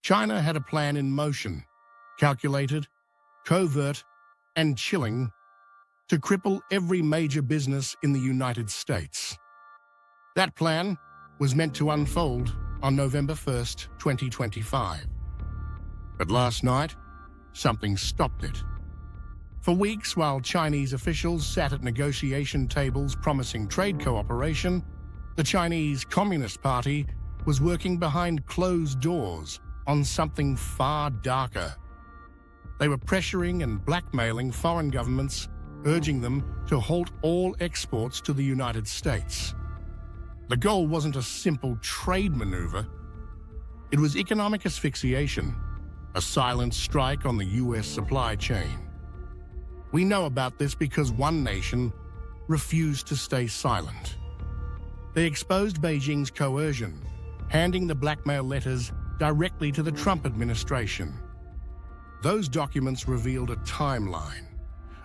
China had a plan in motion, calculated, covert, and chilling, to cripple every major business in the United States. That plan was meant to unfold on November 1st, 2025. But last night, something stopped it. For weeks, while Chinese officials sat at negotiation tables promising trade cooperation, the Chinese Communist Party was working behind closed doors on something far darker. They were pressuring and blackmailing foreign governments, urging them to halt all exports to the United States. The goal wasn't a simple trade maneuver. It was economic asphyxiation, a silent strike on the US supply chain. We know about this because one nation refused to stay silent. They exposed Beijing's coercion, handing the blackmail letters directly to the Trump administration. Those documents revealed a timeline,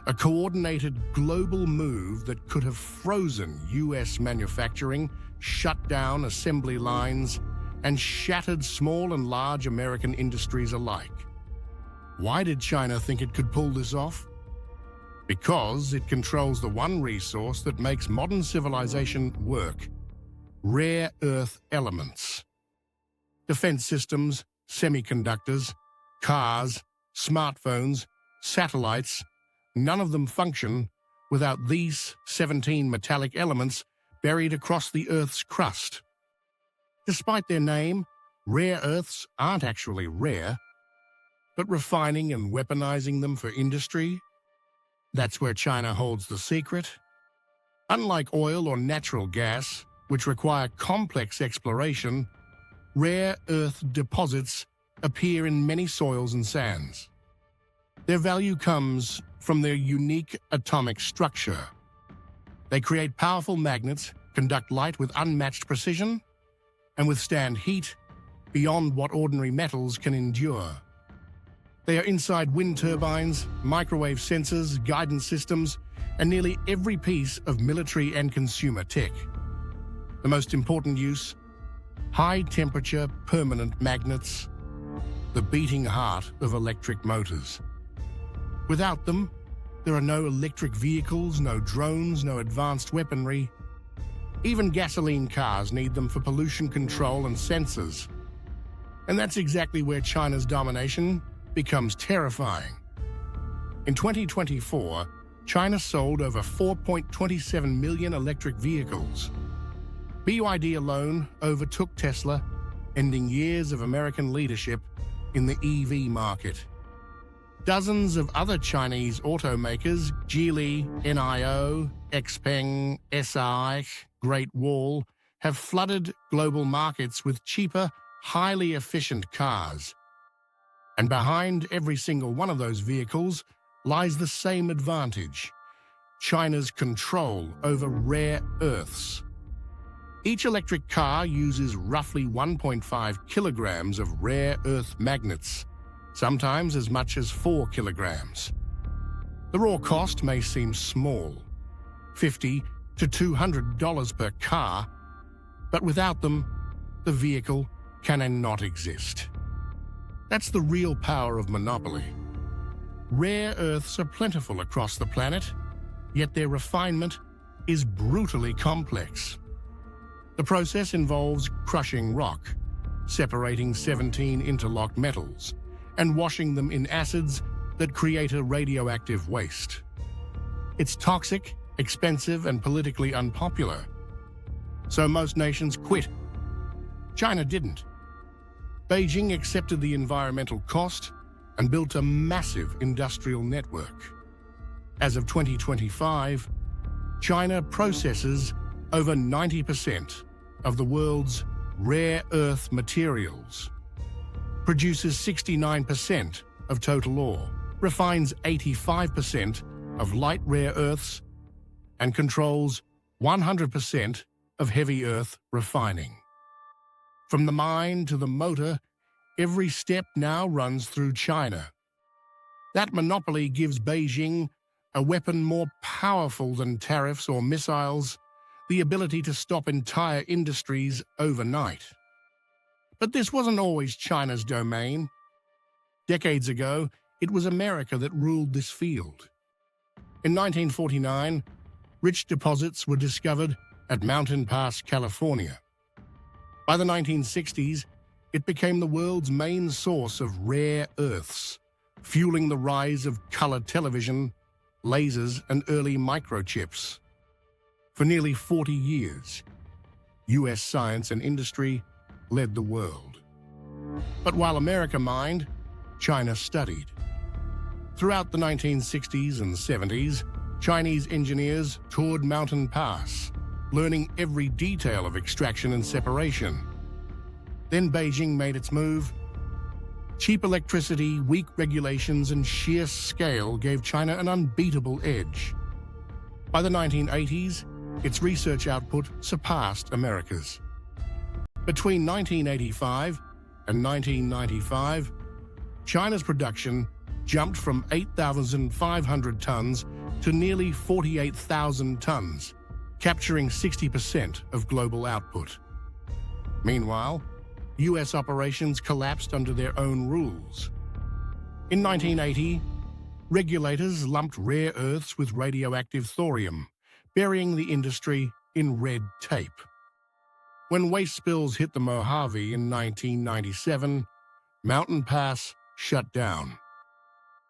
a coordinated global move that could have frozen US manufacturing, shut down assembly lines, and shattered small and large American industries alike. Why did China think it could pull this off? Because it controls the one resource that makes modern civilization work: rare earth elements. Defense systems, semiconductors, cars, smartphones, satellites, none of them function without these 17 metallic elements buried across the Earth's crust. Despite their name, rare earths aren't actually rare, but refining and weaponizing them for industry, that's where China holds the secret. Unlike oil or natural gas, which require complex exploration, rare earth deposits appear in many soils and sands. Their value comes from their unique atomic structure. They create powerful magnets, conduct light with unmatched precision, and withstand heat beyond what ordinary metals can endure. They are inside wind turbines, microwave sensors, guidance systems, and nearly every piece of military and consumer tech. The most important use: high-temperature permanent magnets, the beating heart of electric motors. Without them, there are no electric vehicles, no drones, no advanced weaponry. Even gasoline cars need them for pollution control and sensors. And that's exactly where China's domination becomes terrifying. In 2024, China sold over 4.27 million electric vehicles. BYD alone overtook Tesla, ending years of American leadership in the EV market. Dozens of other Chinese automakers, Geely, NIO, Xpeng, SI, Great Wall, have flooded global markets with cheaper, highly efficient cars. And behind every single one of those vehicles lies the same advantage: China's control over rare earths. Each electric car uses roughly 1.5 kilograms of rare earth magnets, sometimes as much as 4 kilograms. The raw cost may seem small, $50 to $200 per car, but without them, the vehicle cannot exist. That's the real power of monopoly. Rare earths are plentiful across the planet, yet their refinement is brutally complex. The process involves crushing rock, separating 17 interlocked metals, and washing them in acids that create a radioactive waste. It's toxic, expensive, and politically unpopular. So most nations quit. China didn't. Beijing accepted the environmental cost and built a massive industrial network. As of 2025, China processes over 90% of the world's rare earth materials, produces 69% of total ore, refines 85% of light rare earths, and controls 100% of heavy earth refining. From the mine to the motor, every step now runs through China. That monopoly gives Beijing a weapon more powerful than tariffs or missiles: the ability to stop entire industries overnight. But this wasn't always China's domain. Decades ago, it was America that ruled this field. In 1949, rich deposits were discovered at Mountain Pass, California. By the 1960s, it became the world's main source of rare earths, fueling the rise of color television, lasers, and early microchips. For nearly 40 years, US science and industry led the world. But while America mined, China studied. Throughout the 1960s and 70s, Chinese engineers toured Mountain Pass, learning every detail of extraction and separation. Then Beijing made its move. Cheap electricity, weak regulations, and sheer scale gave China an unbeatable edge. By the 1980s, its research output surpassed America's. Between 1985 and 1995, China's production jumped from 8,500 tons to nearly 48,000 tons, capturing 60% of global output. Meanwhile, US operations collapsed under their own rules. In 1980, regulators lumped rare earths with radioactive thorium, burying the industry in red tape. When waste spills hit the Mojave in 1997, Mountain Pass shut down.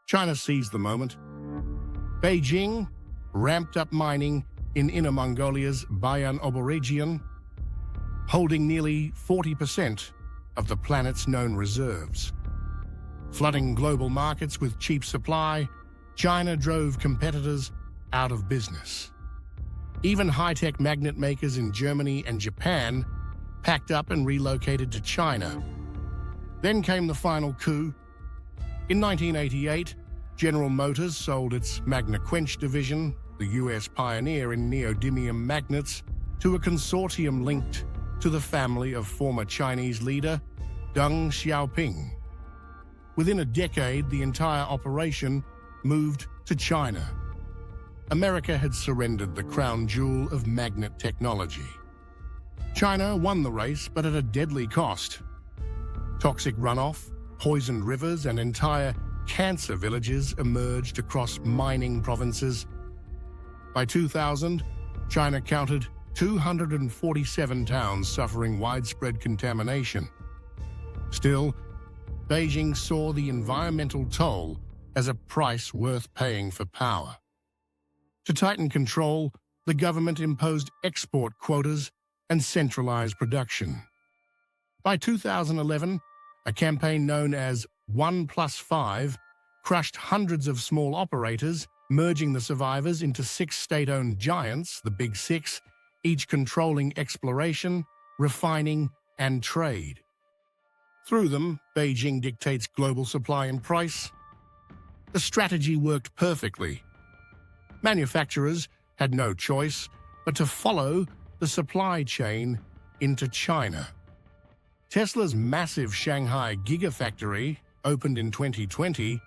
China seized the moment. Beijing ramped up mining in Inner Mongolia's Bayan Obo region, holding nearly 40% of the planet's known reserves. Flooding global markets with cheap supply, China drove competitors out of business. Even high-tech magnet makers in Germany and Japan packed up and relocated to China. Then came the final coup. In 1988, General Motors sold its Magnaquench division, the US pioneer in neodymium magnets, to a consortium linked to the family of former Chinese leader Deng Xiaoping. Within a decade, the entire operation moved to China. America had surrendered the crown jewel of magnet technology. China won the race, but at a deadly cost. Toxic runoff, poisoned rivers, and entire cancer villages emerged across mining provinces. By 2000, China counted 247 towns suffering widespread contamination. Still, Beijing saw the environmental toll as a price worth paying for power. To tighten control, the government imposed export quotas and centralized production. By 2011, a campaign known as 1+5 crushed hundreds of small operators, merging the survivors into 6 state-owned giants, the Big Six, each controlling exploration, refining, and trade. Through them, Beijing dictates global supply and price. The strategy worked perfectly. Manufacturers had no choice but to follow the supply chain into China. Tesla's massive Shanghai Gigafactory, opened in 2020,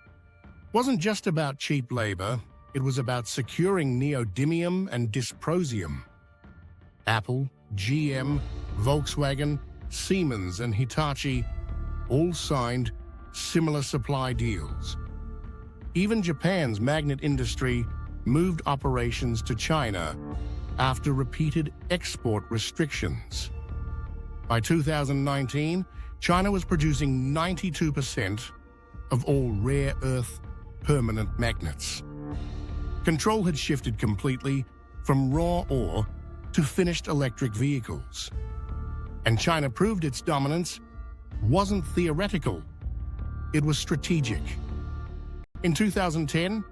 wasn't just about cheap labor, it was about securing neodymium and dysprosium. Apple, GM, Volkswagen, Siemens, and Hitachi all signed similar supply deals. Even Japan's magnet industry moved operations to China after repeated export restrictions. By 2019, China was producing 92% of all rare earth permanent magnets. Control had shifted completely from raw ore to finished electric vehicles. And China proved its dominance wasn't theoretical, it was strategic. In 2010,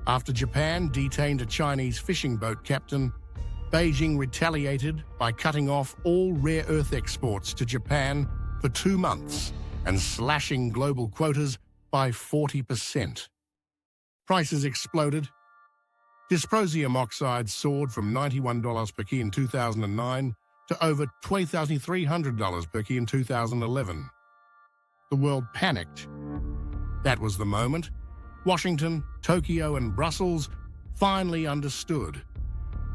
after Japan detained a Chinese fishing boat captain, Beijing retaliated by cutting off all rare earth exports to Japan for 2 months and slashing global quotas by 40%. Prices exploded. Dysprosium oxide soared from $91 per key in 2009 to over $20,300 per key in 2011. The world panicked. That was the moment Washington, Tokyo, and Brussels finally understood.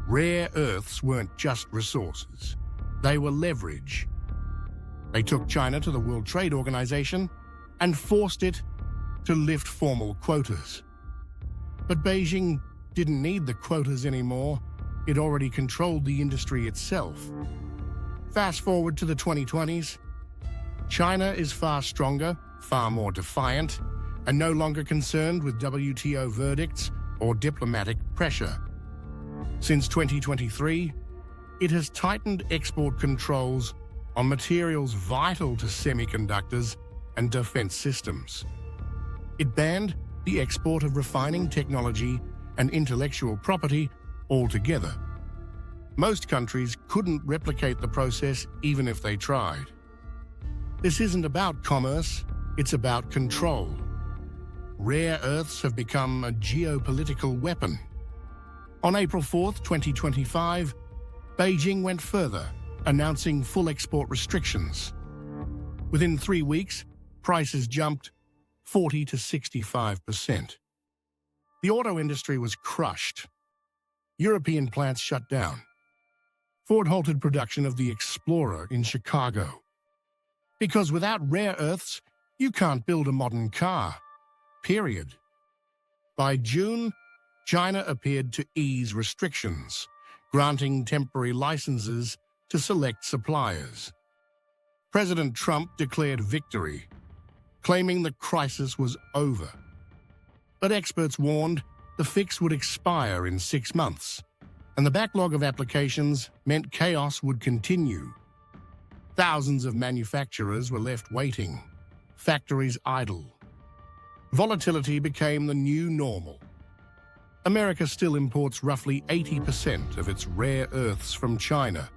Rare earths weren't just resources. They were leverage. They took China to the World Trade Organization and forced it to lift formal quotas. But Beijing didn't need the quotas anymore. It already controlled the industry itself. Fast forward to the 2020s. China is far stronger, far more defiant, and no longer concerned with WTO verdicts or diplomatic pressure. Since 2023, it has tightened export controls on materials vital to semiconductors and defense systems. It banned the export of refining technology and intellectual property altogether. Most countries couldn't replicate the process even if they tried. This isn't about commerce, it's about control. Rare earths have become a geopolitical weapon. On April 4, 2025, Beijing went further, announcing full export restrictions. Within 3 weeks, prices jumped 40 to 65%. The auto industry was crushed. European plants shut down. Ford halted production of the Explorer in Chicago. Because without rare earths, you can't build a modern car. Period. By June, China appeared to ease restrictions, granting temporary licenses to select suppliers. President Trump declared victory, claiming the crisis was over. But experts warned the fix would expire in 6 months, and the backlog of applications meant chaos would continue. Thousands of manufacturers were left waiting, factories idle. Volatility became the new normal. America still imports roughly 80% of its rare earths from China,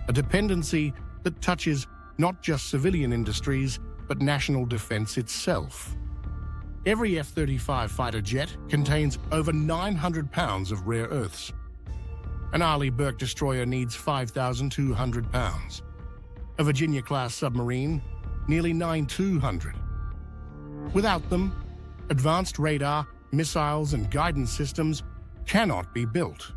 a dependency that touches not just civilian industries, but national defense itself. Every F-35 fighter jet contains over 900 pounds of rare earths. An Arleigh Burke destroyer needs 5,200 pounds. A Virginia-class submarine, nearly 9,200. Without them, advanced radar, missiles, and guidance systems cannot be built.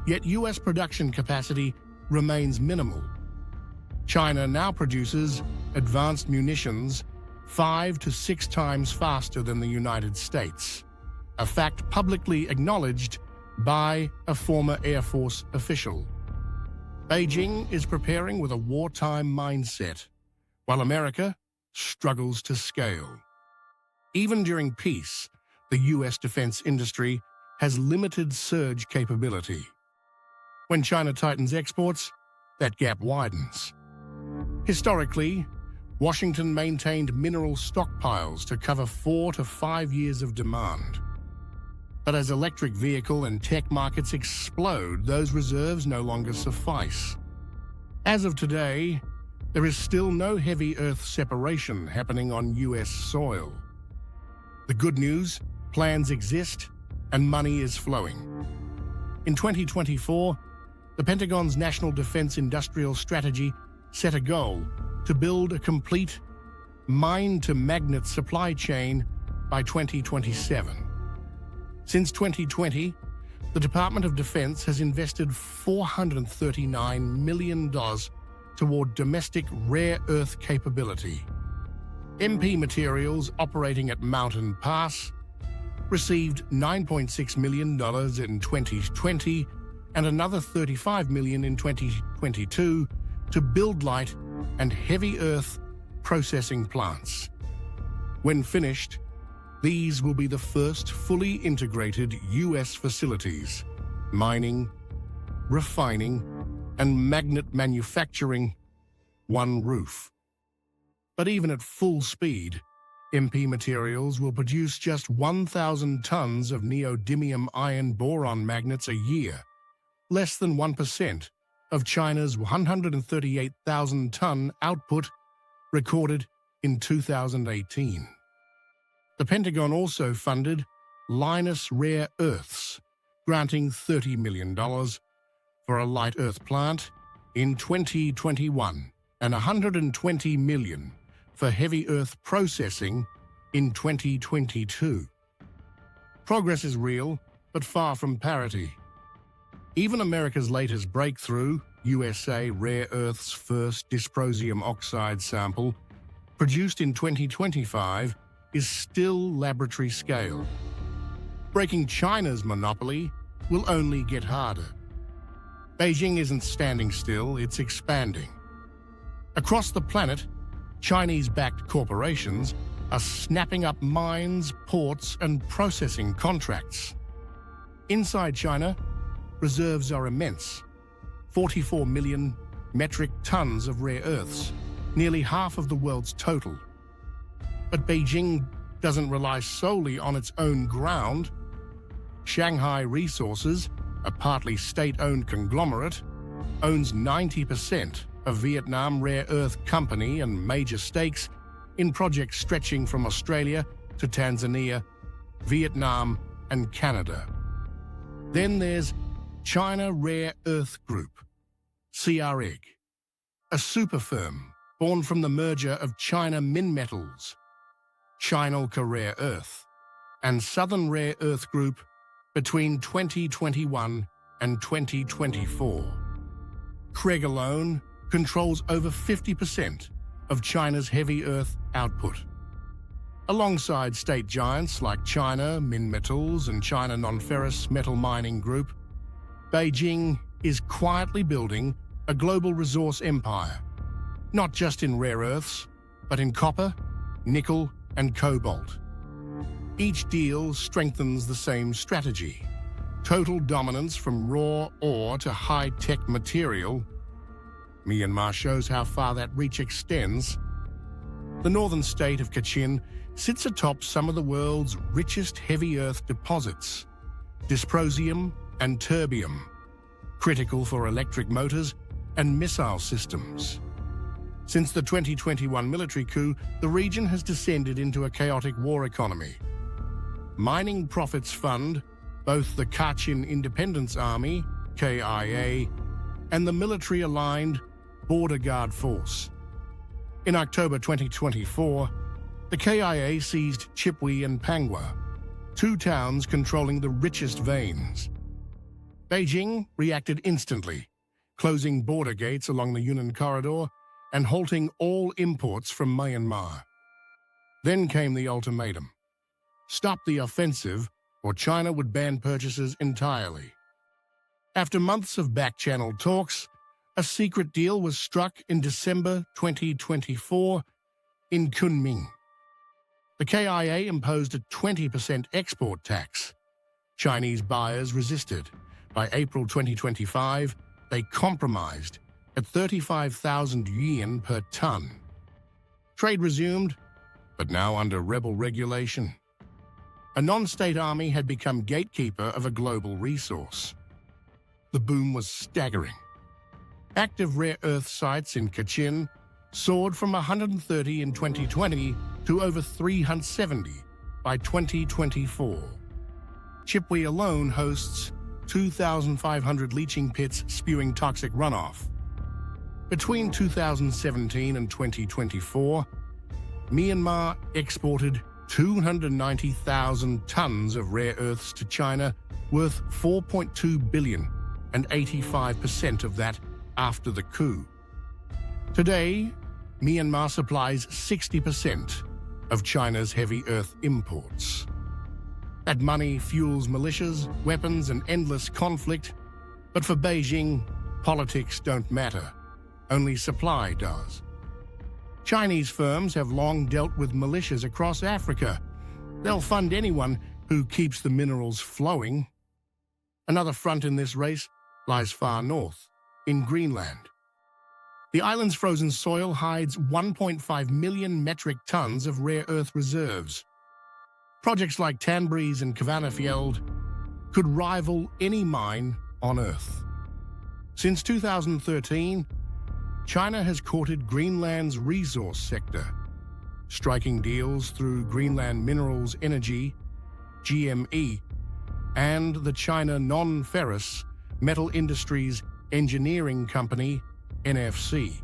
Yet US production capacity remains minimal. China now produces advanced munitions 5 to 6 times faster than the United States, a fact publicly acknowledged by a former Air Force official. Beijing is preparing with a wartime mindset, while America struggles to scale. Even during peace, the US defense industry has limited surge capability. When China tightens exports, that gap widens. Historically, Washington maintained mineral stockpiles to cover 4 to 5 years of demand. But as electric vehicle and tech markets explode, those reserves no longer suffice. As of today, there is still no heavy earth separation happening on US soil. The good news, plans exist and money is flowing. In 2024, the Pentagon's National Defense Industrial Strategy set a goal to build a complete mine-to-magnet supply chain by 2027. Since 2020, the Department of Defense has invested $439 million toward domestic rare earth capability. MP Materials, operating at Mountain Pass, received $9.6 million in 2020 and another $35 million in 2022 to build light and heavy earth processing plants. When finished, these will be the first fully integrated US facilities, mining, refining, and magnet manufacturing, one roof. But even at full speed, MP Materials will produce just 1,000 tons of neodymium iron boron magnets a year, less than 1% of China's 138,000-ton output recorded in 2018. The Pentagon also funded Lynas Rare Earths, granting $30 million for a light earth plant in 2021 and $120 million for heavy earth processing in 2022. Progress is real, but far from parity. Even America's latest breakthrough, USA rare earth's first dysprosium oxide sample, produced in 2025, is still laboratory scale. Breaking China's monopoly will only get harder. Beijing isn't standing still, it's expanding. Across the planet, Chinese-backed corporations are snapping up mines, ports, and processing contracts. Inside China, reserves are immense. 44 million metric tons of rare earths, nearly half of the world's total. But Beijing doesn't rely solely on its own ground. Shanghai Resources, a partly state-owned conglomerate, owns 90% of Vietnam Rare Earth Company and major stakes in projects stretching from Australia to Tanzania, Vietnam, and Canada. Then there's China Rare Earth Group, CREG, a super firm born from the merger of China Minmetals, Chinalca Rare Earth, and Southern Rare Earth Group between 2021 and 2024. CREG alone controls over 50% of China's heavy earth output. Alongside state giants like China Minmetals and China Nonferrous Metal Mining Group, Beijing is quietly building a global resource empire, not just in rare earths, but in copper, nickel, and cobalt. Each deal strengthens the same strategy: total dominance from raw ore to high-tech material. Myanmar shows how far that reach extends. The northern state of Kachin sits atop some of the world's richest heavy earth deposits, dysprosium and terbium, critical for electric motors and missile systems. Since the 2021 military coup, the region has descended into a chaotic war economy. Mining profits fund both the Kachin Independence Army, KIA, and the military-aligned Border Guard Force. In October 2024, the KIA seized Chipwe and Pangwa, two towns controlling the richest veins. Beijing reacted instantly, closing border gates along the Yunnan corridor and halting all imports from Myanmar. Then came the ultimatum: stop the offensive, or China would ban purchases entirely. After months of back-channel talks, a secret deal was struck in December 2024 in Kunming. The KIA imposed a 20% export tax. Chinese buyers resisted. By April 2025, they compromised at 35,000 yuan per ton. Trade resumed, but now under rebel regulation. A non-state army had become gatekeeper of a global resource. The boom was staggering. Active rare earth sites in Kachin soared from 130 in 2020 to over 370 by 2024. Chipwe alone hosts 2,500 leaching pits spewing toxic runoff. Between 2017 and 2024, Myanmar exported 290,000 tons of rare earths to China, worth $4.2 billion, and 85% of that after the coup. Today, Myanmar supplies 60% of China's heavy earth imports. That money fuels militias, weapons, and endless conflict, but for Beijing, politics don't matter. Only supply does. Chinese firms have long dealt with militias across Africa. They'll fund anyone who keeps the minerals flowing. Another front in this race lies far north, in Greenland. The island's frozen soil hides 1.5 million metric tons of rare earth reserves. Projects like Tanbreez and Kvanefjeld could rival any mine on Earth. Since 2013, China has courted Greenland's resource sector, striking deals through Greenland Minerals Energy, GME, and the China Non-Ferrous Metal Industries Engineering Company, NFC.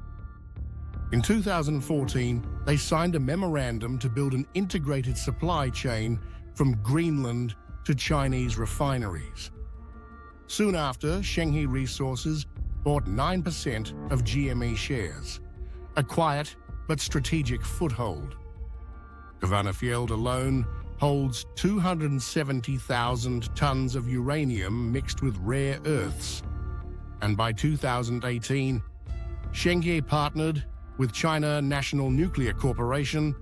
In 2014, they signed a memorandum to build an integrated supply chain from Greenland to Chinese refineries. Soon after, Shanghai Resources bought 9% of GME shares, a quiet but strategic foothold. Kvanefjeld alone holds 270,000 tons of uranium mixed with rare earths, and by 2018, Shenghe partnered with China National Nuclear Corporation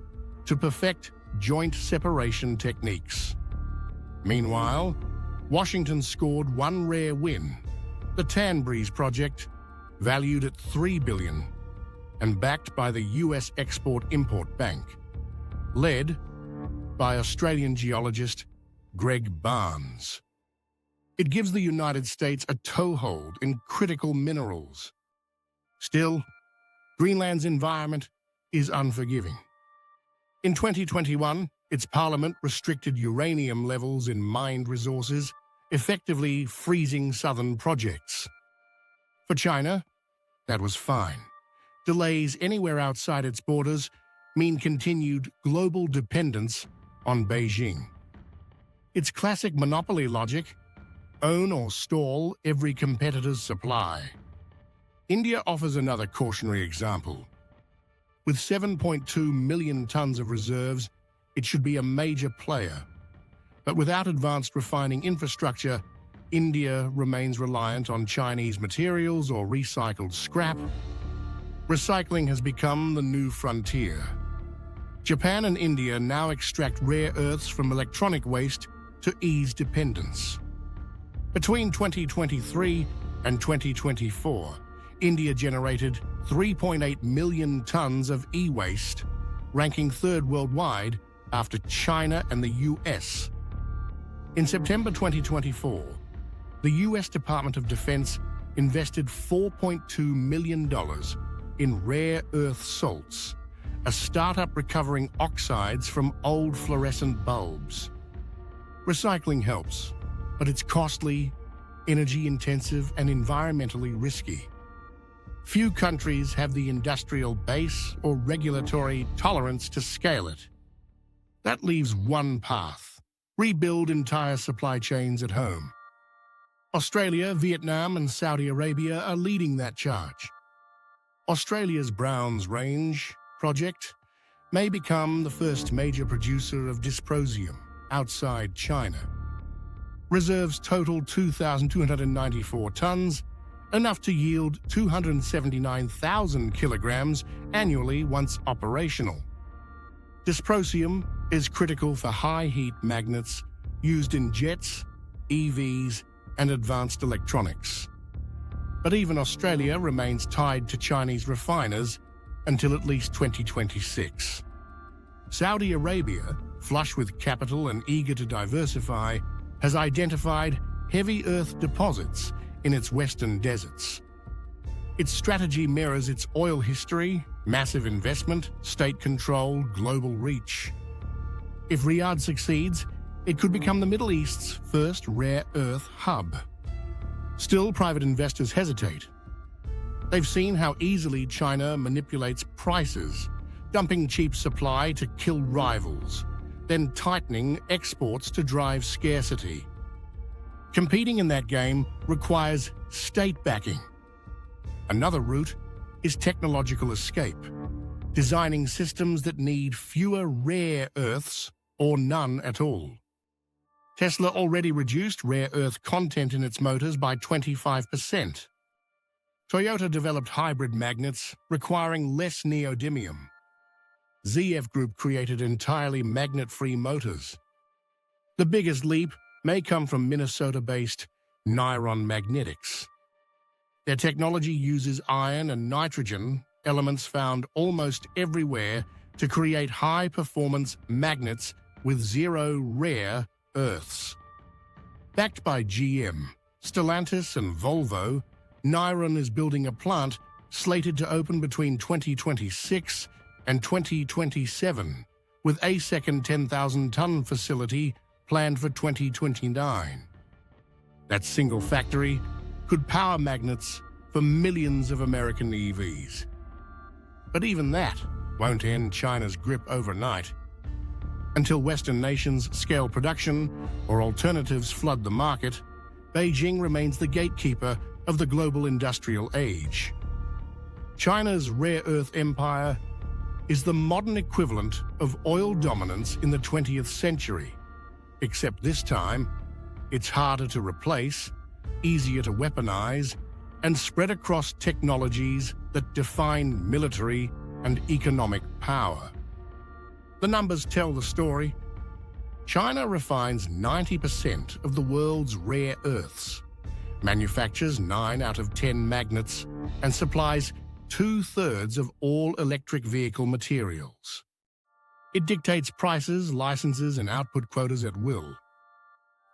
to perfect joint separation techniques. Meanwhile, Washington scored one rare win, the Tanbreez project, valued at $3 billion and backed by the US Export-Import Bank, led by Australian geologist Greg Barnes. It gives the United States a toehold in critical minerals. Still, Greenland's environment is unforgiving. In 2021, its parliament restricted uranium levels in mined resources, effectively freezing southern projects. For China, that was fine. Delays anywhere outside its borders mean continued global dependence on Beijing. Its classic monopoly logic: own or stall every competitor's supply. India offers another cautionary example. With 7.2 million tons of reserves, it should be a major player. But without advanced refining infrastructure, India remains reliant on Chinese materials or recycled scrap. Recycling has become the new frontier. Japan and India now extract rare earths from electronic waste to ease dependence. Between 2023 and 2024, India generated 3.8 million tons of e-waste, ranking third worldwide after China and the US. In September 2024, the US Department of Defense invested $4.2 million in rare earth salts, a startup recovering oxides from old fluorescent bulbs. Recycling helps, but it's costly, energy-intensive, and environmentally risky. Few countries have the industrial base or regulatory tolerance to scale it. That leaves one path: rebuild entire supply chains at home. Australia, Vietnam, and Saudi Arabia are leading that charge. Australia's Browns Range project may become the first major producer of dysprosium outside China. Reserves total 2,294 tons, enough to yield 279,000 kilograms annually once operational. Dysprosium is critical for high-heat magnets used in jets, EVs, and advanced electronics. But even Australia remains tied to Chinese refiners until at least 2026. Saudi Arabia, flush with capital and eager to diversify, has identified heavy earth deposits in its western deserts. Its strategy mirrors its oil history: massive investment, state control, global reach. If Riyadh succeeds, it could become the Middle East's first rare earth hub. Still, private investors hesitate. They've seen how easily China manipulates prices, dumping cheap supply to kill rivals, then tightening exports to drive scarcity. Competing in that game requires state backing. Another route is technological escape, designing systems that need fewer rare earths or none at all. Tesla already reduced rare earth content in its motors by 25%. Toyota developed hybrid magnets requiring less neodymium. ZF Group created entirely magnet-free motors. The biggest leap may come from Minnesota-based Niron Magnetics. Their technology uses iron and nitrogen, elements found almost everywhere, to create high-performance magnets with zero rare earths. Backed by GM, Stellantis, and Volvo, Niron is building a plant slated to open between 2026 and 2027, with a second 10,000-ton facility planned for 2029. That single factory could power magnets for millions of American EVs. But even that won't end China's grip overnight. Until Western nations scale production or alternatives flood the market, Beijing remains the gatekeeper of the global industrial age. China's rare earth empire is the modern equivalent of oil dominance in the 20th century, except this time it's harder to replace, easier to weaponize, and spread across technologies that define military and economic power. The numbers tell the story. China refines 90% of the world's rare earths, manufactures 9 out of 10 magnets, and supplies 2/3 of all electric vehicle materials. It dictates prices, licenses, and output quotas at will.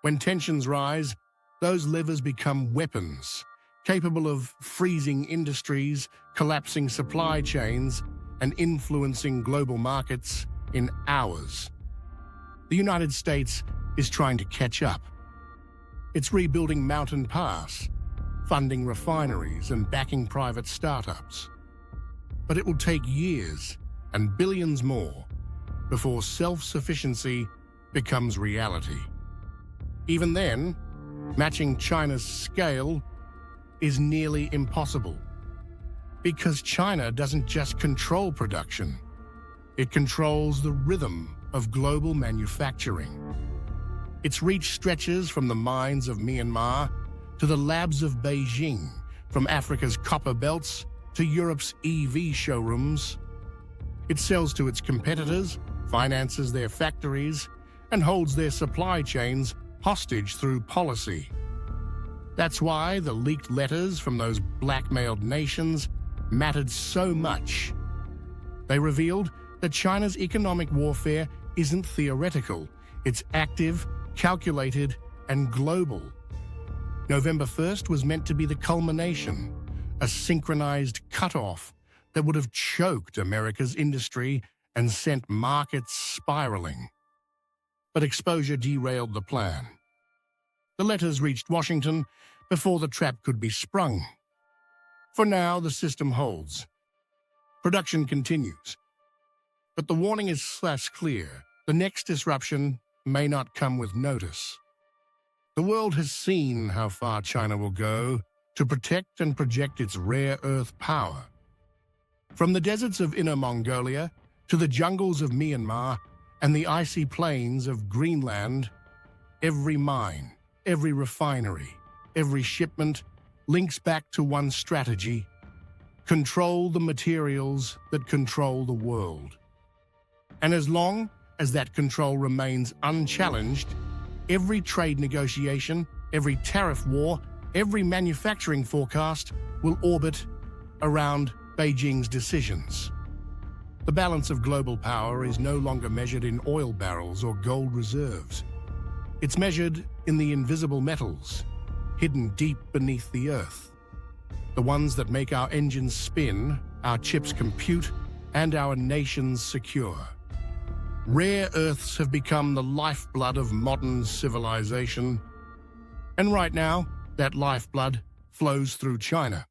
When tensions rise, those levers become weapons, capable of freezing industries, collapsing supply chains, and influencing global markets in hours. The United States is trying to catch up. It's rebuilding Mountain Pass, funding refineries and backing private startups. But it will take years and billions more before self-sufficiency becomes reality. Even then, matching China's scale is nearly impossible. Because China doesn't just control production, it controls the rhythm of global manufacturing. Its reach stretches from the mines of Myanmar to the labs of Beijing, from Africa's copper belts to Europe's EV showrooms. It sells to its competitors, finances their factories, and holds their supply chains hostage through policy. That's why the leaked letters from those blackmailed nations mattered so much. They revealed that China's economic warfare isn't theoretical, it's active, calculated, and global. November 1st was meant to be the culmination, a synchronized cutoff that would have choked America's industry and sent markets spiraling. But exposure derailed the plan. The letters reached Washington before the trap could be sprung. For now, the system holds. Production continues. But the warning is clear. The next disruption may not come with notice. The world has seen how far China will go to protect and project its rare earth power. From the deserts of Inner Mongolia to the jungles of Myanmar and the icy plains of Greenland, every mine, every refinery, every shipment links back to one strategy: control the materials that control the world. And as long as that control remains unchallenged, every trade negotiation, every tariff war, every manufacturing forecast will orbit around Beijing's decisions. The balance of global power is no longer measured in oil barrels or gold reserves. It's measured in the invisible metals, hidden deep beneath the earth. The ones that make our engines spin, our chips compute, and our nations secure. Rare earths have become the lifeblood of modern civilization. And right now, that lifeblood flows through China.